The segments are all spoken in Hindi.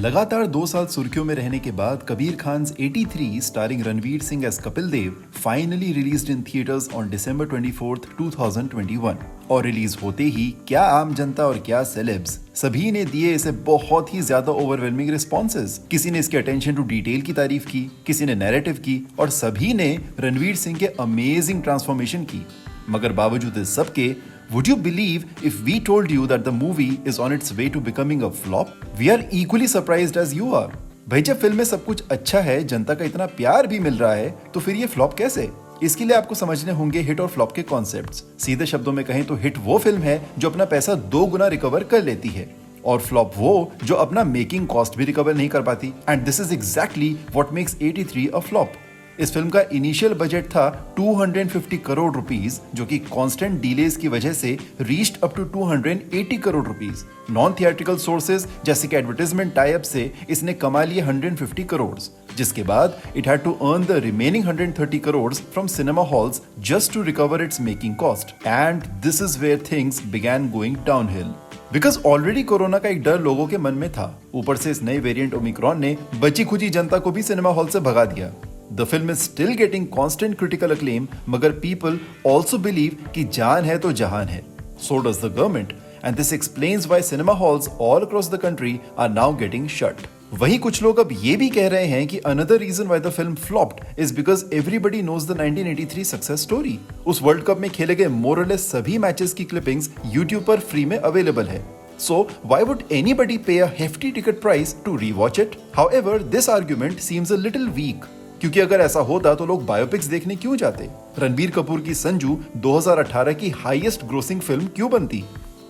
लगातार 2 साल सुर्खियों में रहने के बाद Kabir Khan's 83 starring Ranveer Singh as Kapil Dev finally released in theatres on December 24th, 2021 और रिलीज होते ही क्या आम जनता और क्या सेलेब्स सभी ने दिए इसे बहुत ही ज्यादा ओवरवेलमिंग रिस्पॉन्सेज। किसी ने इसके अटेंशन टू डिटेल की तारीफ की, किसी ने नैरेटिव की और सभी ने रणवीर सिंह के अमेजिंग ट्रांसफॉर्मेशन की। मगर बावजूद इस सब के, would you believe if we told you that the movie is on its way to becoming a flop? We are equally surprised as you are. भाई जब फिल्म में सब कुछ अच्छा है, जनता का इतना प्यार भी मिल रहा है, तो फिर ये फ्लॉप कैसे? इसके लिए आपको समझने होंगे हिट और फ्लॉप के कॉन्सेप्ट्स। सीधे शब्दों में कहें तो हिट वो फिल्म है जो अपना पैसा 2 गुना रिकवर कर लेती है और फ्लॉप वो जो अपना मेकिंग कॉस्ट भी रिकवर नहीं कर पाती। And this is exactly what makes 83 a flop. इस फिल्म का इनिशियल बजट था 250 करोड़ रुपीस, जो कि कांस्टेंट डिलेज की वजह से reached up to 280 crore rupees. Non theatrical sources जैसे कि एडवर्टाइजमेंट टाई अप से इसने कमा लिए 150 करोड़, जिसके बाद it had to earn the remaining 130 crore from cinema halls just to recover its making cost. And this is where things began going downhill. Because already corona का एक डर लोगों के मन में था, ऊपर से इस नए वेरिएंट ओमिक्रॉन ने बची खुची जनता को भी सिनेमा हॉल से भगा दिया। The film is still getting constant critical acclaim, मगर people also believe कि जान है तो जहान है. So does the government, and this explains why cinema halls all across the country are now getting shut. वहीं कुछ लोग अब ये भी कह रहे हैं कि another reason why the film flopped is because everybody knows the 1983 success story. उस वर्ल्ड कप में खेले गए more or less सभी मैचेस की क्लिपिंग्स YouTube पर फ्री में अवेलेबल है. So why would anybody pay a hefty ticket price to rewatch it? However, this argument seems a little weak. क्योंकि अगर ऐसा होता तो लोग बायोपिक्स देखने क्यों जाते? रणबीर कपूर की संजू 2018 की हाईएस्ट ग्रोसिंग फिल्म क्यों बनती?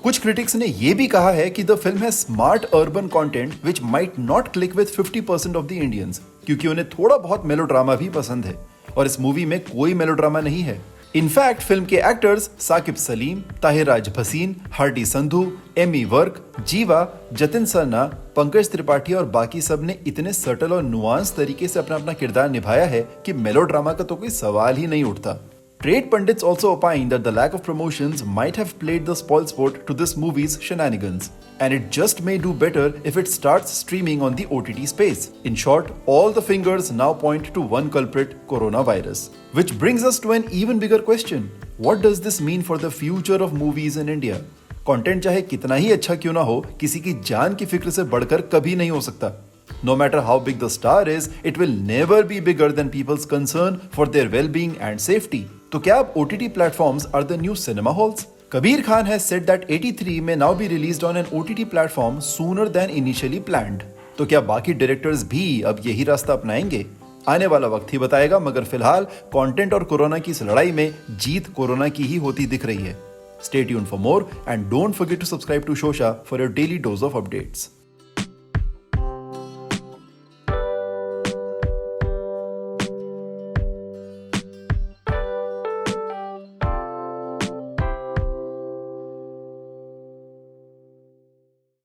कुछ क्रिटिक्स ने यह भी कहा है कि द फिल्म है smart urban content which might not click with 50% of the Indians, क्योंकि उन्हें थोड़ा बहुत मेलोड्रामा भी पसंद है और इस मूवी में कोई मेलोड्रामा नहीं है। इनफैक्ट फिल्म के एक्टर्स साकिब सलीम, ताहिराज भसीन, हार्डी संधू, एमी वर्क, जीवा, जतिन सरना, पंकज त्रिपाठी और बाकी सब ने इतने सटल और नुआंस तरीके से अपना अपना किरदार निभाया है कि मेलोड्रामा का तो कोई सवाल ही नहीं उठता। Trade pundits also opine that the lack of promotions might have played the spoilsport to this movie's shenanigans, and it just may do better if it starts streaming on the OTT space. In short, all the fingers now point to one culprit, coronavirus. Which brings us to an even bigger question. What does this mean for the future of movies in India? Content चाहे कितना ही अच्छा क्यों ना हो, किसी की जान की फिक्र से बढ़कर कभी नहीं हो सकता. No matter how big the star is, it will never be bigger than people's concern for their well-being and safety. तो क्या अब OTT platforms are the new cinema halls? Kabir Khan has said that 83 may now be released on an OTT platform sooner than initially planned. तो क्या बाकी डायरेक्टर्स भी अब यही रास्ता अपनाएंगे? आने वाला वक्त ही बताएगा, मगर फिलहाल कंटेंट और कोरोना की इस लड़ाई में जीत कोरोना की ही होती दिख रही है. Stay tuned for more and don't forget to subscribe to Shosha for your daily dose of updates.